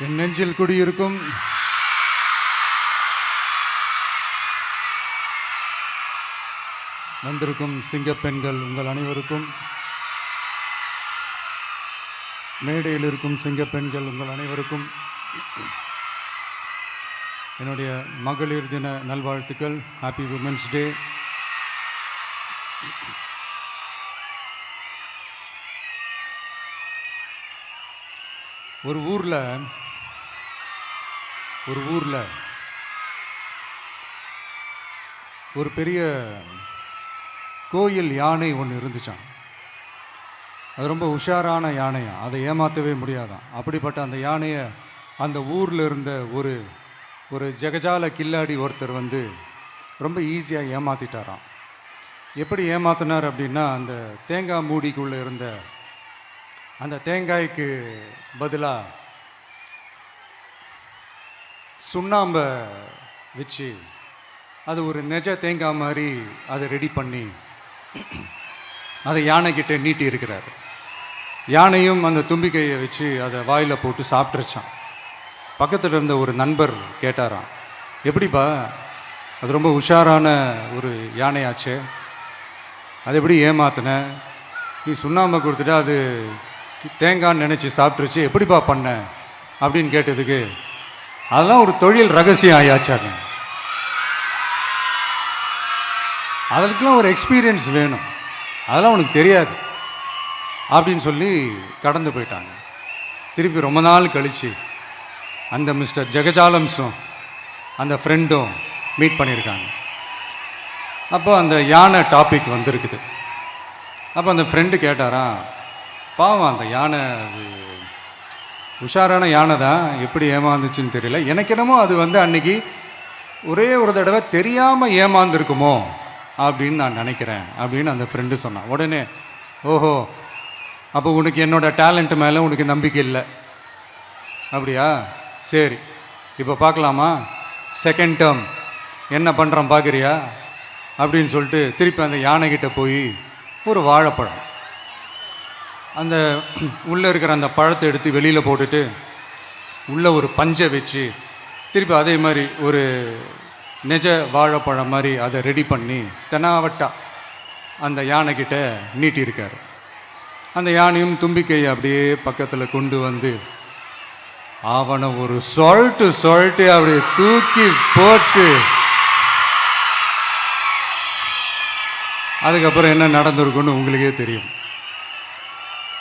என் நெஞ்சில் குடியிருக்கும் வந்திருக்கும் சிங்கப்பெண்கள் உங்கள் அனைவருக்கும், மேடையில் இருக்கும் சிங்கப்பெண்கள் உங்கள் அனைவருக்கும் என்னுடைய மகளிர் தின நல்வாழ்த்துக்கள். Happy women's day. ஒரு ஊரில் ஒரு பெரிய கோயில் யானை ஒன்று இருந்துச்சான். அது ரொம்ப உஷாரான யானையா, அதை ஏமாற்றவே முடியாதான். அப்படிப்பட்ட அந்த யானையை அந்த ஊரில் இருந்த ஒரு ஜெகஜால கில்லாடி ஒருத்தர் ரொம்ப ஈஸியாக ஏமாற்றிட்டாராம். எப்படி ஏமாத்தினார் அப்படின்னா, அந்த தேங்காய் மூடிக்குள்ளே இருந்த அந்த தேங்காய்க்கு பதிலாக சுண்ணாம்பை வச்சு அது ஒரு நெஜ தேங்காய் மாதிரி அதை ரெடி பண்ணி அதை யானைக்கிட்ட நீட்டி இருக்கிறார். யானையும் அந்த தும்பிக்கையை வச்சு அதை வாயில் போட்டு சாப்பிட்ருச்சான். பக்கத்தில் இருந்த ஒரு நண்பர் கேட்டாராம், எப்படிப்பா, அது ரொம்ப உஷாரான ஒரு யானையாச்சே, அது எப்படி ஏமாத்தின? நீ சுண்ணாம்பை கொடுத்துட்டா அது தேங்காய்ன்னு நினச்சி சாப்பிட்ருச்சு, எப்படிப்பா பண்ண அப்படின்னு கேட்டதுக்கு, அதெல்லாம் ஒரு தொழில் ரகசியம் ஆயாச்சாங்க, அதற்கெல்லாம் ஒரு எக்ஸ்பீரியன்ஸ் வேணும், அதெல்லாம் உனக்கு தெரியாது அப்படின்னு சொல்லி கடந்து போயிட்டாங்க. திருப்பி ரொம்ப நாள் கழித்து அந்த மிஸ்டர் ஜெகஜாலம்ஸும் அந்த ஃப்ரெண்டும் மீட் பண்ணியிருக்காங்க. அப்போ அந்த யானை டாபிக் வந்திருக்குது. அப்போ அந்த ஃப்ரெண்டு கேட்டாராம், பாவம் அந்த யானை அது உஷாரான யானை தான், எப்படி ஏமாந்துச்சுன்னு தெரியல, எனக்கு என்னமோ அது அன்னைக்கு ஒரே ஒரு தடவை தெரியாமல் ஏமாந்துருக்குமோ அப்படின்னு நான் நினைக்கிறேன் அப்படின்னு அந்த ஃப்ரெண்டு சொன்னான். உடனே, ஓஹோ, அப்போ உனக்கு என்னோட டேலண்ட் மேலே உனக்கு நம்பிக்கை இல்லை அப்படியா, சரி இப்போ பார்க்கலாமா, செகண்ட் டேர்ம் என்ன பண்ணுறோம் பார்க்குறியா அப்படின்னு சொல்லிட்டு திருப்பி அந்த யானைக்கிட்ட போய் ஒரு வாழைப்பழம், அந்த உள்ளே இருக்கிற அந்த பழத்தை எடுத்து வெளியில் போட்டுட்டு உள்ளே ஒரு பஞ்சை வச்சு திருப்பி அதே மாதிரி ஒரு நெஜ வாழைப்பழம் மாதிரி அதை ரெடி பண்ணி தெனாவட்டா அந்த யானைக்கிட்ட நீட்டியிருக்காரு. அந்த யானையும் தும்பிக்கையை அப்படியே பக்கத்தில் கொண்டு வந்து அவனை ஒரு சொல்லிட்டு அப்படியே தூக்கி போட்டு, அதுக்கப்புறம் என்ன நடந்திருக்குன்னு உங்களுக்கே தெரியும்.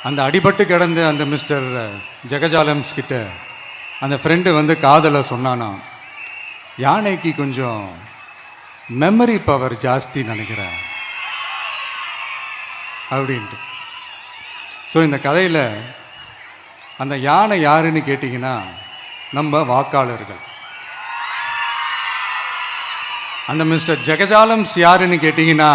அந்த அடிபட்டு கிடந்த அந்த மிஸ்டர் ஜெகஜாலம்ஸ் கிட்ட அந்த ஃப்ரெண்டு காதலை சொன்னானா, யானைக்கு கொஞ்சம் மெமரி பவர் ஜாஸ்தி நினைக்கிறேன் அப்படின்ட்டு. ஸோ இந்த கதையில் அந்த யானை யாருன்னு கேட்டிங்கன்னா நம்ம வாக்காளர்கள். அந்த மிஸ்டர் ஜெகஜாலம்ஸ் யாருன்னு கேட்டிங்கன்னா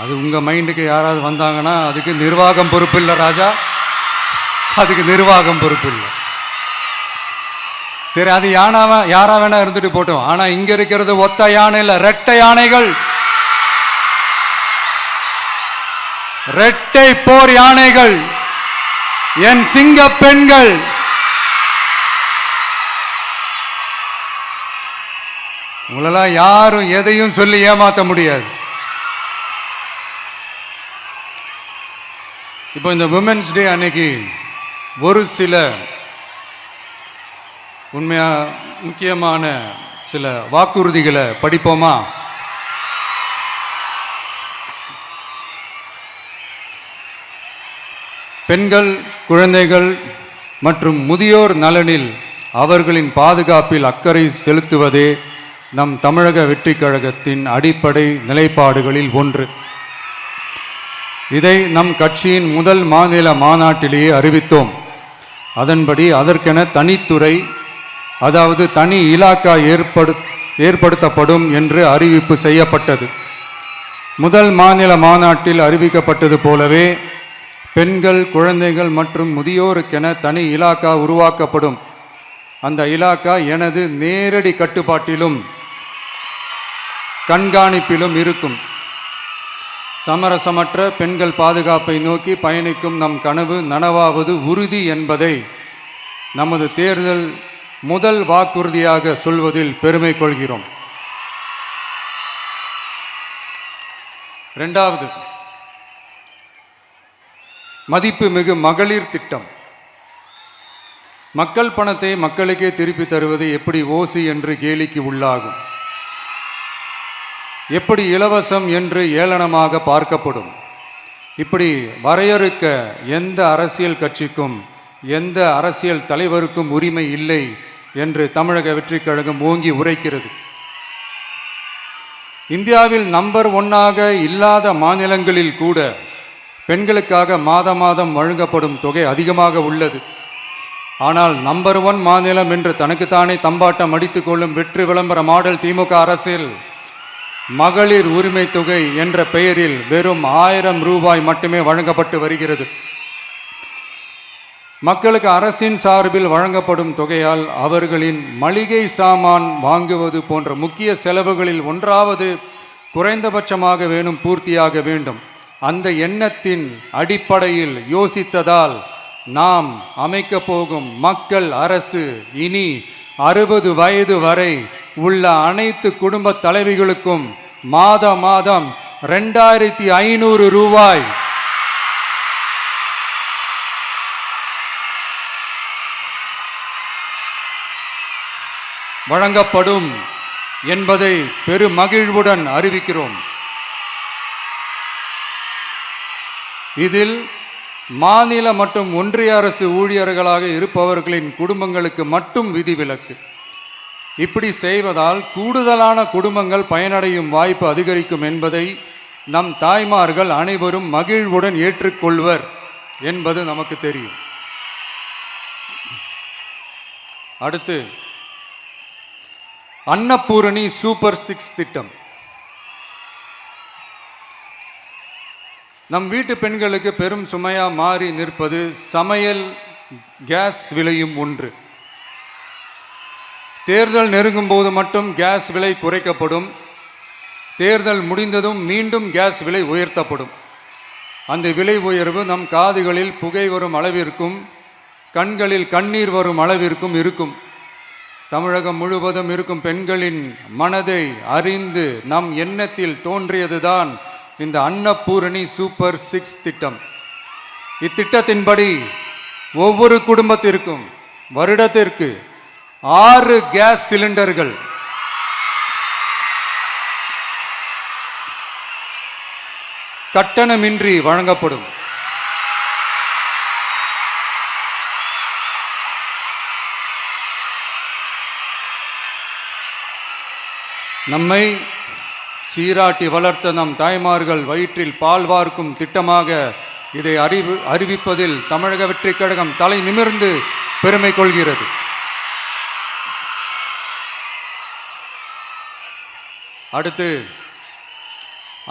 அது உங்கள் மைண்டுக்கு யாராவது வந்தாங்கன்னா அதுக்கு நிர்வாகம் பொறுப்பு இல்லை ராஜா, அதுக்கு நிர்வாகம் பொறுப்பு இல்லை. சரி, அது யாரா வேணா இருந்துட்டு போட்டோம். ஆனால் இங்கே இருக்கிறது ஒத்த யானை இல்லை, ரெட்டை யானைகள், ரெட்டை போர் யானைகள், என் சிங்க பெண்கள். உங்களெல்லாம் யாரும் எதையும் சொல்லி ஏமாற்ற முடியாது. இப்போ இந்த விமென்ஸ் டே அன்னைக்கு ஒரு சில முக்கியமான சில வாக்குறுதிகளை படிப்போமா? பெண்கள், குழந்தைகள் மற்றும் முதியோர் நலனில் அவர்களின் பாதுகாப்பில் அக்கறை செலுத்துவதே நம் தமிழக வெற்றிக் கழகத்தின் அடிப்படை நிலைப்பாடுகளில் ஒன்று. இதை நம் கட்சியின் முதல் மாநில மாநாட்டிலேயே அறிவித்தோம். அதன்படி அதற்கென தனித்துறை, அதாவது தனி இலாக்கா ஏற்படுத்தப்படும் என்று அறிவிப்பு செய்யப்பட்டது. முதல் மாநில மாநாட்டில் அறிவிக்கப்பட்டது போலவே பெண்கள், குழந்தைகள் மற்றும் முதியோருக்கென தனி இலாக்கா உருவாக்கப்படும். அந்த இலாக்கா எனது நேரடி கட்டுப்பாட்டிலும் கண்காணிப்பிலும் இருக்கும். சமரசமற்ற பெண்கள் பாதுகாப்பை நோக்கி பயணிக்கும் நம் கனவு நனவாவது உறுதி என்பதை நமது தேர்தல் முதல் வாக்குறுதியாக சொல்வதில் பெருமை கொள்கிறோம். இரண்டாவது, மதிப்புமிகு மகளிர் திட்டம். மக்கள் பணத்தை மக்களுக்கே திருப்பி தருவது எப்படி ஓசி என்று கேலிக்கு உள்ளாகும், எப்படி இலவசம் என்று ஏளனமாக பார்க்கப்படும். இப்படி வரையறுக்க எந்த அரசியல் கட்சிக்கும் எந்த அரசியல் தலைவருக்கும் உரிமை இல்லை என்று தமிழக வெற்றிக் கழகம் ஓங்கி உரைக்கிறது. இந்தியாவில் நம்பர் 1 இல்லாத மாநிலங்களில் கூட பெண்களுக்காக மாதம் வழங்கப்படும் தொகை அதிகமாக உள்ளது. ஆனால் நம்பர் 1 மாநிலம் என்று தனக்குத்தானே தம்பாட்டம் அடித்துக் கொள்ளும் வெற்றி விளம்பர மாடல் திமுக அரசில் மகளிர் உரிமை தொகை என்ற பெயரில் வெறும் 1000 ரூபாய் மட்டுமே வழங்கப்பட்டு வருகிறது. மக்களுக்கு அரசின் சார்பில் வழங்கப்படும் தொகையால் அவர்களின் மளிகை சாமான் வாங்குவது போன்ற முக்கிய செலவுகளில் ஒன்றாவது குறைந்தபட்சமாக பூர்த்தியாக வேண்டும். அந்த எண்ணத்தின் அடிப்படையில் யோசித்ததால் நாம் அமைக்க போகும் மக்கள் அரசு இனி 60 வயது வரை உள்ள அனைத்து குடும்ப தலைவிகளுக்கும் மாதம் 2500 ரூபாய் வழங்கப்படும் என்பதை பெருமகிழ்வுடன் அறிவிக்கிறோம். இதில் மாநில மற்றும் ஒன்றிய அரசு ஊழியர்களாக இருப்பவர்களின் குடும்பங்களுக்கு மட்டும் விதிவிலக்கு. இப்படி செய்வதால் கூடுதலான குடும்பங்கள் பயனடையும் வாய்ப்பு அதிகரிக்கும் என்பதை நம் தாய்மார்கள் அனைவரும் மகிழ்வுடன் ஏற்றுக்கொள்வர் என்பது நமக்கு தெரியும். அடுத்து, அன்னபூரணி சூப்பர் 6 திட்டம். நம் வீட்டு பெண்களுக்கு பெரும் சுமையா மாறி நிற்பது சமையல் கேஸ் விலையும் ஒன்று. தேர்தல் நெருங்கும் போது மட்டும் கேஸ் விலை குறைக்கப்படும், தேர்தல் முடிந்ததும் மீண்டும் கேஸ் விலை உயர்த்தப்படும். அந்த விலை உயர்வு நம் காதுகளில் புகை வரும் அளவிற்கும் கண்களில் கண்ணீர் வரும் அளவிற்கும் இருக்கும். தமிழகம் முழுவதும் இருக்கும் பெண்களின் மனதை அறிந்து நம் எண்ணத்தில் தோன்றியதுதான் இந்த அன்னபூரணி சூப்பர் 6 திட்டம். இத்திட்டத்தின்படி ஒவ்வொரு குடும்பத்திற்கும் வருடத்திற்கு 6 கேஸ் சிலிண்டர்கள் கட்டணமின்றி வழங்கப்படும். நம்மை சீராட்டி வளர்த்த நம் தாய்மார்கள் வயிற்றில் பால் வார்க்கும் திட்டமாக இதை அறிவிப்பதில் தமிழக வெற்றிக் கழகம் தலை நிமிர்ந்து பெருமை கொள்கிறது. அடுத்து,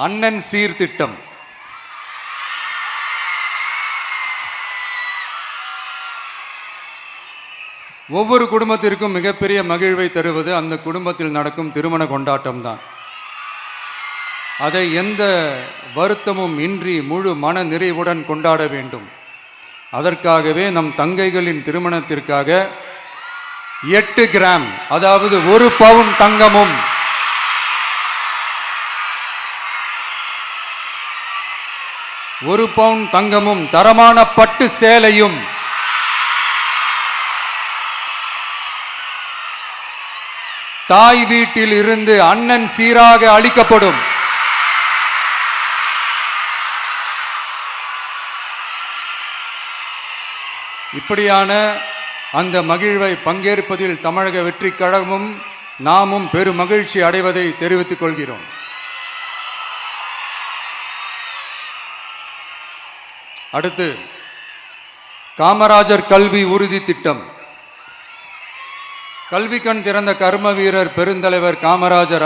அண்ணன் சீர்திட்டம். ஒவ்வொரு குடும்பத்திற்கும் மிகப்பெரிய மகிழ்வை தருவது அந்த குடும்பத்தில் நடக்கும் திருமண கொண்டாட்டம் தான். அதை எந்த வருத்தமும் இன்றி முழு மன நிறைவுடன் கொண்டாட வேண்டும். அதற்காகவே நம் தங்கைகளின் திருமணத்திற்காக 8 கிராம், அதாவது 1 பவுன் தங்கமும் 1 பவுன் தங்கமும் தரமான பட்டு சேலையும் தாய் வீட்டில் இருந்து அண்ணன் சீராக அளிக்கப்படும். இப்படியான அந்த மகிழ்வை பங்கேற்பதில் தமிழக வெற்றிக் கழகமும் நாமும் பெரும் மகிழ்ச்சி அடைவதை தெரிவித்துக் கொள்கிறோம். அடுத்து, காமராஜர் கல்வி உறுதி திட்டம். கல்வி கண் திறந்த கர்ம வீரர் பெருந்தலைவர் காமராஜர்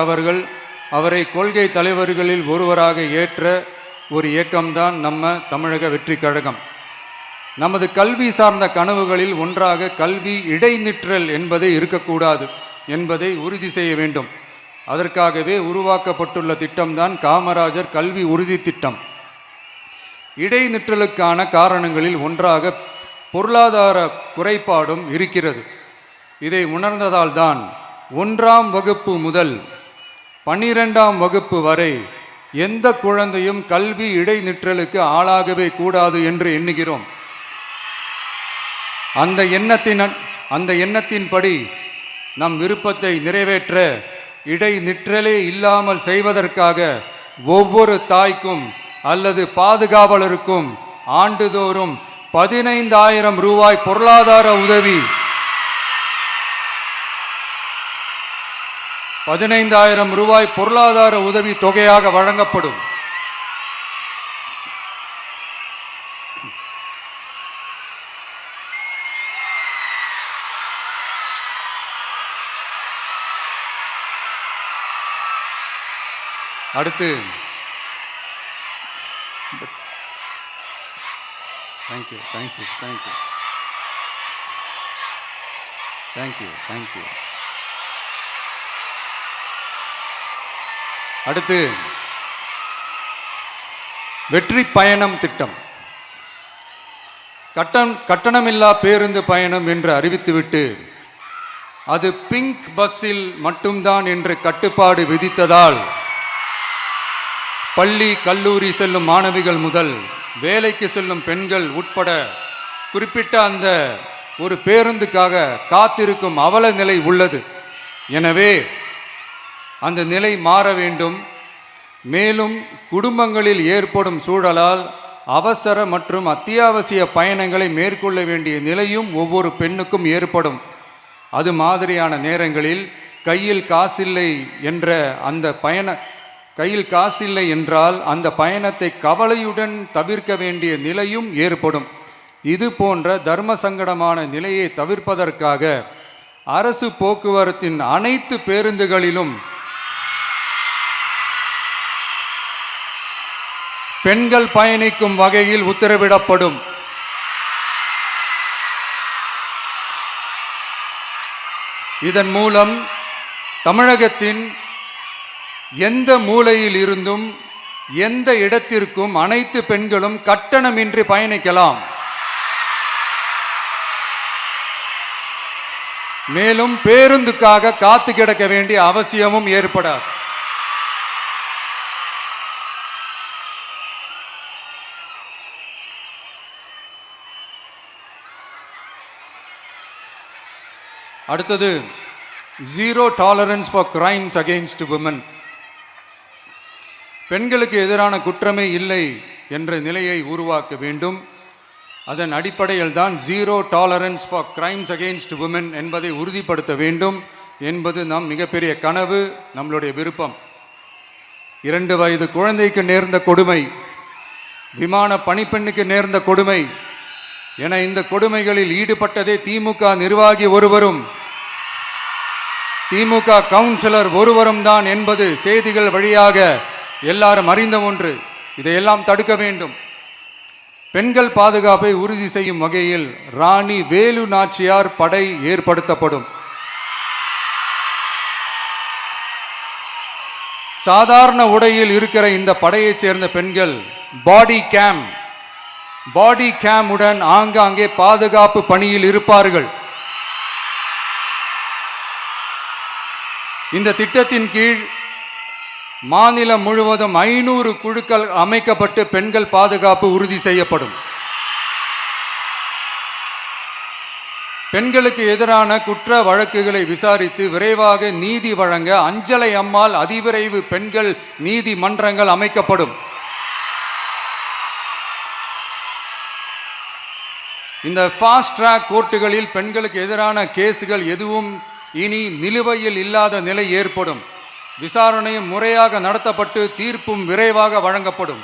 அவரை கொள்கை தலைவர்களில் ஒருவராக ஏற்ற ஒரு இயக்கம்தான் நம்ம தமிழக வெற்றிக் கழகம். நமது கல்வி சார்ந்த கனவுகளில் ஒன்றாக கல்வி இடைநிற்றல் என்பதை இருக்கக்கூடாது என்பதை உறுதி செய்ய வேண்டும். அதற்காகவே உருவாக்கப்பட்டுள்ள திட்டம்தான் காமராஜர் கல்வி உறுதி திட்டம். இடைநிற்றலுக்கான காரணங்களில் ஒன்றாக பொருளாதார குறைபாடும் இருக்கிறது. இதை உணர்ந்ததால் தான் 1ஆம் வகுப்பு முதல் 12ஆம் வகுப்பு வரை எந்த குழந்தையும் கல்வி இடைநிற்றலுக்கு ஆளாகவே கூடாது என்று எண்ணுகிறோம். அந்த எண்ணத்தின்படி நம் விருப்பத்தை நிறைவேற்ற இடைநிற்றலே இல்லாமல் செய்வதற்காக ஒவ்வொரு தாய்க்கும் அல்லது பாதுகாவலருக்கும் ஆண்டுதோறும் 15,000 ரூபாய் பொருளாதார உதவி 15,000 ரூபாய் பொருளாதார உதவி தொகையாக வழங்கப்படும். அடுத்து thank you thank you thank you thank you thank you அடுத்து வெற்றி பயணம் திட்டம். கட்டணமில்லா பேருந்து பயணம் என்று அறிவித்துவிட்டு அது பிங்க் பஸ்ஸில் மட்டும்தான் என்று கட்டுப்பாடு விதித்ததால் பள்ளி கல்லூரி செல்லும் மாணவிகள் முதல் வேலைக்கு செல்லும் பெண்கள் உட்பட குறிப்பிட்ட அந்த ஒரு பேருந்துக்காக காத்திருக்கும் அவல நிலை உள்ளது. எனவே அந்த நிலை மாற வேண்டும். மேலும் குடும்பங்களில் ஏற்படும் சூழலால் அவசர மற்றும் அத்தியாவசிய பயணங்களை மேற்கொள்ள வேண்டிய நிலையும் ஒவ்வொரு பெண்ணுக்கும் ஏற்படும். அது மாதிரியான நேரங்களில் கையில் காசில்லை என்றால் அந்த பயணத்தை கவலையுடன் தவிர்க்க வேண்டிய நிலையும் ஏற்படும். இது போன்ற தர்ம சங்கடமான நிலையை தவிர்ப்பதற்காக அரசு போக்குவரத்தின் அனைத்து பேருந்துகளிலும் பெண்கள் பயணிக்கும் வகையில் உத்தரவிடப்படும். இதன் மூலம் தமிழகத்தின் எந்த மூலையில் இருந்தும் எந்த இடத்திற்கும் அனைத்து பெண்களும் கட்டணமின்றி பயணிக்கலாம். மேலும் பேருந்துக்காக காத்து கிடக்க வேண்டிய அவசியமும் ஏற்படாது. அடுத்தது zero tolerance for crimes against women. பெண்களுக்கு எதிரான குற்றமே இல்லை என்ற நிலையை உருவாக்க வேண்டும். அதன் அடிப்படையில் தான் zero tolerance for crimes against women என்பதை உறுதிப்படுத்த வேண்டும் என்பது நம் மிகப்பெரிய கனவு, நம்மளுடைய விருப்பம். 2 வயது குழந்தைக்கு நேர்ந்த கொடுமை, விமான பணிப்பெண்ணுக்கு நேர்ந்த கொடுமை என இந்த கொடுமைகளில் ஈடுபட்டதே திமுக நிர்வாகி ஒருவரும் திமுக கவுன்சிலர் ஒருவரும் தான் என்பது செய்திகள் வழியாக எல்லாரும் அறிந்த ஒன்று. இதையெல்லாம் தடுக்க வேண்டும். பெண்கள் பாதுகாப்பை உறுதி செய்யும் வகையில் ராணி வேலு நாச்சியார் படை ஏற்படுத்தப்படும். சாதாரண உடையில் இருக்கிற இந்த படையைச் சேர்ந்த பெண்கள் பாடி கேம் உடன் ஆங்காங்கே பாதுகாப்பு பணியில் இருப்பார்கள். இந்த திட்டத்தின் கீழ் மாநிலம் முழுவதும் 500 குழுக்கள் அமைக்கப்பட்டு பெண்கள் பாதுகாப்பு உறுதி செய்யப்படும். பெண்களுக்கு எதிரான குற்ற வழக்குகளை விசாரித்து விரைவாக நீதி வழங்க அஞ்சலை அம்மாள் அதிவிரைவு பெண்கள் நீதிமன்றங்கள் அமைக்கப்படும். இந்த ஃபாஸ்ட் ட்ராக் கோர்ட்டுகளில் பெண்களுக்கு எதிரான கேஸுகள் எதுவும் இனி நிலுவையில் இல்லாத நிலை ஏற்படும். விசாரணையும் முறையாக நடத்தப்பட்டு தீர்ப்பும் விரைவாக வழங்கப்படும்.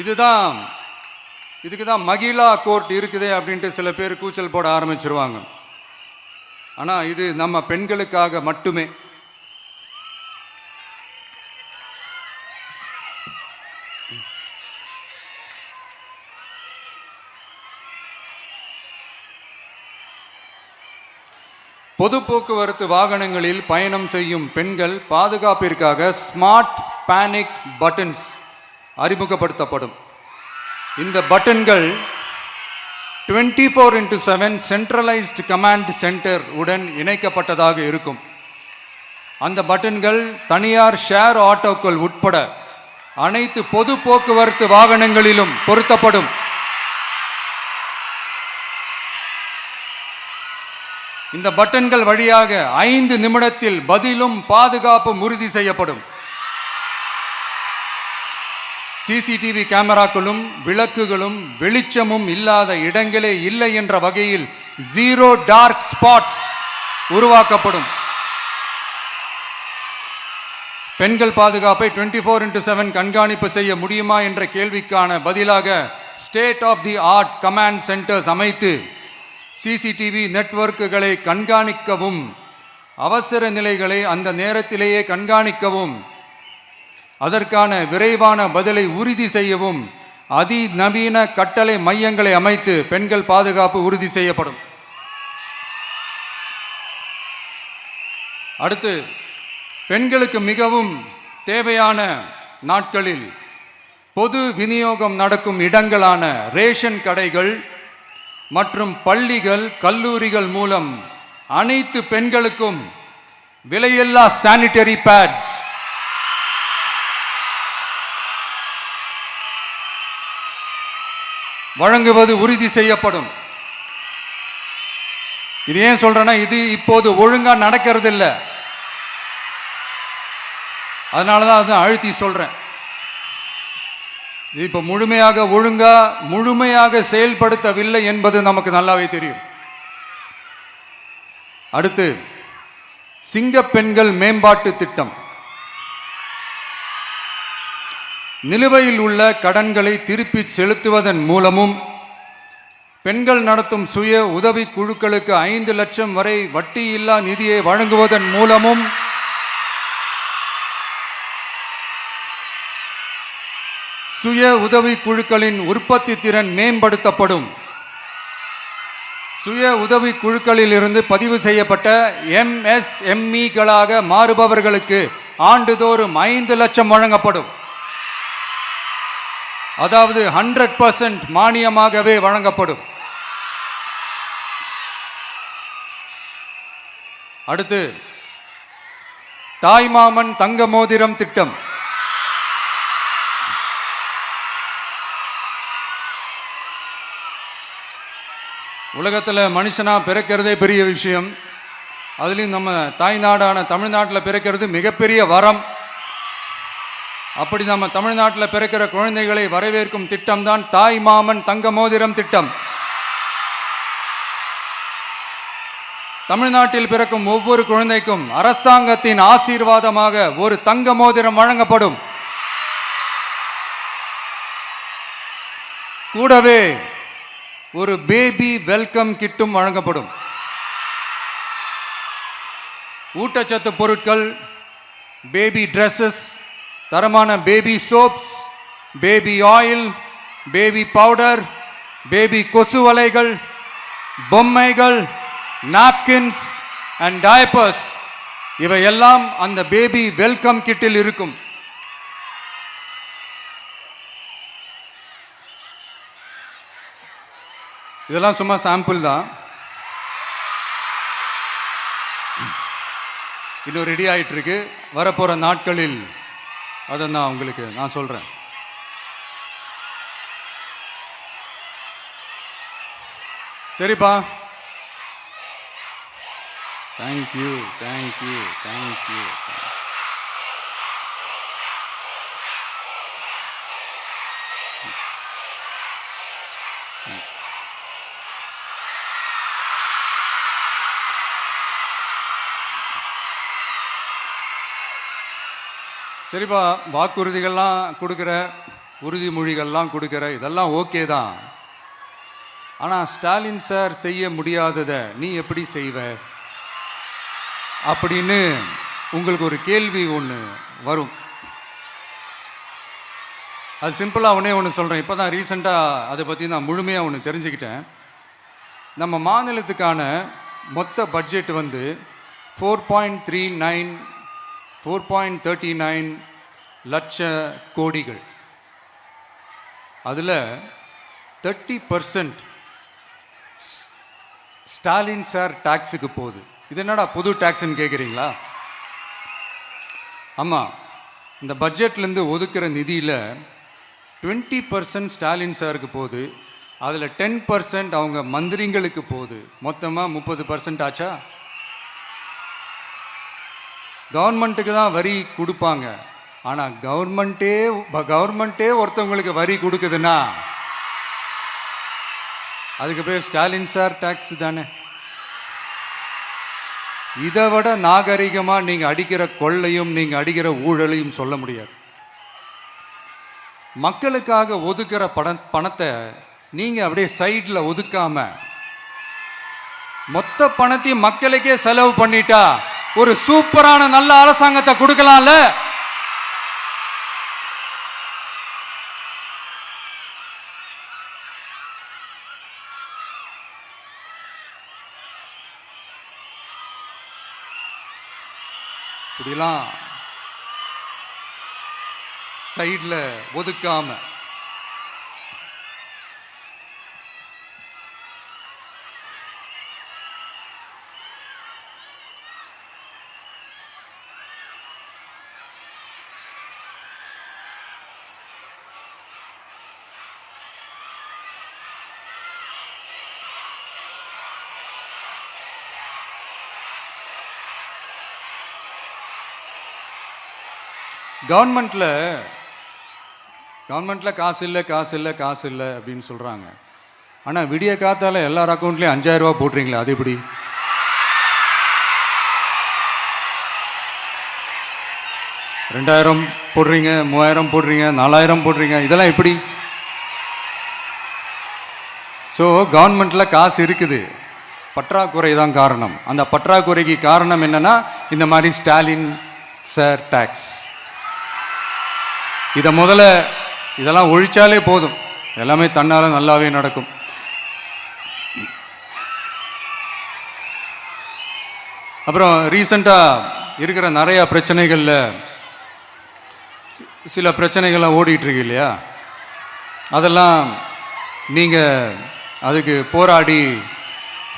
இதுக்கு தான் மகிழா கோர்ட் இருக்குதே அப்படின்ட்டு சில பேர் கூச்சல் போட ஆரம்பிச்சிருவாங்க. ஆனால் இது நம்ம பெண்களுக்காக மட்டுமே. பொது போக்குவரத்து வாகனங்களில் பயணம் செய்யும் பெண்கள் பாதுகாப்பிற்காக ஸ்மார்ட் பேனிக் பட்டன்ஸ் அறிமுகப்படுத்தப்படும். இந்த பட்டன்கள் 24/7 சென்ட்ரலைஸ்டு கமாண்ட் சென்டர் உடன் இணைக்கப்பட்டதாக இருக்கும். அந்த பட்டன்கள் தனியார் ஷேர் ஆட்டோக்கள் உட்பட அனைத்து பொது போக்குவரத்து வாகனங்களிலும் பொருத்தப்படும். இந்த பட்டன்கள் வழியாக 5 நிமிடத்தில் பதிலும் பாதுகாப்பும் உறுதி செய்யப்படும். சிசிடிவி கேமராக்களும் விளக்குகளும் வெளிச்சமும் இல்லாத இடங்களே இல்லை என்ற வகையில் 0 டார்க் ஸ்பாட்ஸ் உருவாக்கப்படும். பெண்கள் பாதுகாப்பை 24/7 கண்காணிப்பு செய்ய முடியுமா என்ற கேள்விக்கான பதிலாக state of the art command centres அமைத்து சிசிடிவி நெட்வொர்க்குகளை கண்காணிக்கவும் அவசர நிலைகளை அந்த நேரத்திலேயே கண்காணிக்கவும் அதற்கான விரைவான பதிலை உறுதி செய்யவும் அதிநவீன கட்டளை மையங்களை அமைத்து பெண்கள் பாதுகாப்பு உறுதி செய்யப்படும். அடுத்து, பெண்களுக்கு மிகவும் தேவையான நாட்களில் பொது விநியோகம் நடக்கும் இடங்களான ரேஷன் கடைகள் மற்றும் பள்ளிகள் கல்லூரிகள் மூலம் அனைத்து பெண்களுக்கும் விலையில்லா சானிட்டரி பேட்ஸ் வழங்குவது உறுதி செய்யப்படும். இது ஏன் சொல்றேன்னா, இது இப்போது ஒழுங்கா நடக்கிறது இல்லை, அதனாலதான் அதை அழுத்தி சொல்றேன். இது இப்ப முழுமையாக செயல்படுத்தவில்லை என்பது நமக்கு நல்லாவே தெரியும். அடுத்து, சிங்க பெண்கள் மேம்பாட்டு திட்டம். நிலுவையில் உள்ள கடன்களை திருப்பி செலுத்துவதன் மூலமும் பெண்கள் நடத்தும் சுய உதவி குழுக்களுக்கு 5 லட்சம் வரை வட்டியில்லா நிதியை வழங்குவதன் மூலமும் சுய உதவி குழுக்களின் உற்பத்தி திறன் மேம்படுத்தப்படும். சுய உதவி குழுக்களில் இருந்து பதிவு செய்யப்பட்ட MSMEகளாக மாறுபவர்களுக்கு ஆண்டுதோறும் 5 லட்சம் வழங்கப்படும். அதாவது 100% மானியமாகவே வழங்கப்படும். அடுத்து, தாய்மாமன் தங்க மோதிரம் திட்டம். உலகத்தில் மனுஷனா பிறக்கிறதே பெரிய விஷயம். அதுலேயும் நம்ம தாய்நாடான தமிழ்நாட்டில் பிறக்கிறது மிகப்பெரிய வரம். அப்படி நம்ம தமிழ்நாட்டில் பிறக்கிற குழந்தைகளை வரவேற்கும் திட்டம் தான் தாய் மாமன் தங்க மோதிரம் திட்டம். தமிழ்நாட்டில் பிறக்கும் ஒவ்வொரு குழந்தைக்கும் அரசாங்கத்தின் ஆசீர்வாதமாக ஒரு தங்க மோதிரம் வழங்கப்படும். கூடவே ஒரு பேபி வெல்கம் கிட்டும் வழங்கப்படும். ஊட்டச்சத்து பொருட்கள், பேபி ட்ரெஸ்ஸஸ், தரமான baby soaps, baby oil, baby powder, baby கொசு வலைகள், பொம்மைகள், நாப்கின்ஸ் அண்ட் டயப்பர்ஸ் இவையெல்லாம் அந்த பேபி வெல்கம் கிட்டில் இருக்கும். இதெல்லாம் சும்மா சாம்பிள் தான். இன்னும் ரெடி ஆயிட்டு இருக்கு. வரப்போற நாட்களில் அதை நான் சொல்றேன். சரிப்பா, தேங்க்யூ. சரிப்பா, வாக்குறுதிகள்லாம் கொடுக்குற, உறுதிமொழிகள்லாம் கொடுக்குற, இதெல்லாம் ஓகே தான். ஆனால் ஸ்டாலின் சார் செய்ய முடியாததை நீ எப்படி செய்வ அப்படின்னு உங்களுக்கு ஒரு கேள்வி ஒன்று வரும். அது சிம்பிளாக ஒன்று சொல்கிறேன். இப்போ தான் ரீசெண்டாக அதை பற்றி நான் முழுமையாக தெரிஞ்சுக்கிட்டேன். நம்ம மாநிலத்துக்கான மொத்த பட்ஜெட் வந்து 4.39 லட்ச கோடிகள். அதில் 30% ஸ்டாலின் சார் டாக்ஸுக்கு போகுது. இது என்னடா புது டாக்ஸ்ன்னு கேட்குறீங்களா? ஆமாம், இந்த பட்ஜெட்லேருந்து ஒதுக்குற நிதியில் 20% ஸ்டாலின் சாருக்கு போகுது. அதில் 10% அவங்க மந்திரிங்களுக்கு போகுது. மொத்தமாக 30% ஆச்சா? கவர்மெண்ட்டுக்கு தான் வரி கொடுப்பாங்க. ஆனால் கவர்மெண்ட்டே ஒருத்தவங்களுக்கு வரி கொடுக்குதுன்னா அதுக்கு பேர் ஸ்டாலின் சார் டாக்ஸ் தானே. இதை விட நாகரிகமாக நீங்கள் அடிக்கிற கொள்ளையும் நீங்கள் அடிக்கிற ஊழலையும் சொல்ல முடியாது. மக்களுக்காக ஒதுக்குற பணத்தை நீங்கள் அப்படியே சைடில் ஒதுக்காம மொத்த பணத்தையும் மக்களுக்கே செலவு பண்ணிட்டா ஒரு சூப்பரான நல்ல அரசாங்கத்தை கொடுக்கலாம்ல. இப்படிலாம் சைடில் ஒதுக்காம கவர்மெண்ட்டில் காசு இல்லை அப்படின்னு சொல்கிறாங்க. ஆனால் விடிய காத்தால எல்லார் அக்கௌண்ட்லேயும் 5000 ரூபா போட்டுறீங்களா? அது எப்படி? $2000 போடுறீங்க, 3000 போடுறீங்க, 4000 போடுறீங்க, இதெல்லாம் எப்படி? ஸோ கவர்மெண்ட்டில் காசு இருக்குது, பற்றாக்குறை தான் காரணம். அந்த பற்றாக்குறைக்கு காரணம் என்னன்னா இந்த மாதிரி ஸ்டாலின் சார் டாக்ஸ். இதெல்லாம் ஒழிச்சாலே போதும், எல்லாமே தன்னால் நல்லாவே நடக்கும். அப்புறம் ரீசண்டாக இருக்கிற நிறையா பிரச்சனைகளில் சில பிரச்சனைகள்லாம் ஓடிட்டு இருக்கு இல்லையா? அதெல்லாம் நீங்கள் அதுக்கு போராடி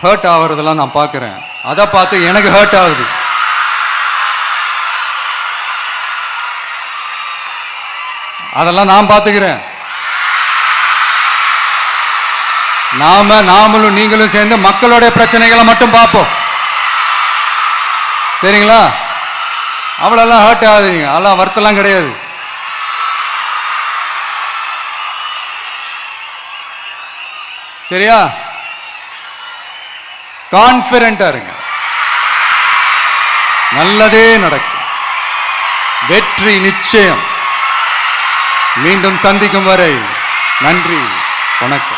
ஹர்ட் ஆகிறதெல்லாம் நான் பார்க்குறேன். அதை பார்த்து எனக்கு ஹர்ட் ஆகுது. அதெல்லாம் நான் பார்த்துக்கிறேன். நாமளும் நீங்களும் சேர்ந்து மக்களுடைய பிரச்சனைகளை மட்டும் பார்ப்போம், சரிங்களா? அவ்வளோலாம் ஹர்ட் ஆகுதுங்க, அதெல்லாம் வருத்தலாம் கிடையாது. சரியா? கான்ஃபிடென்ட்டா இருங்க, நல்லதே நடக்கும், வெற்றி நிச்சயம். மீண்டும் சந்திக்கும் வரை நன்றி, வணக்கம்.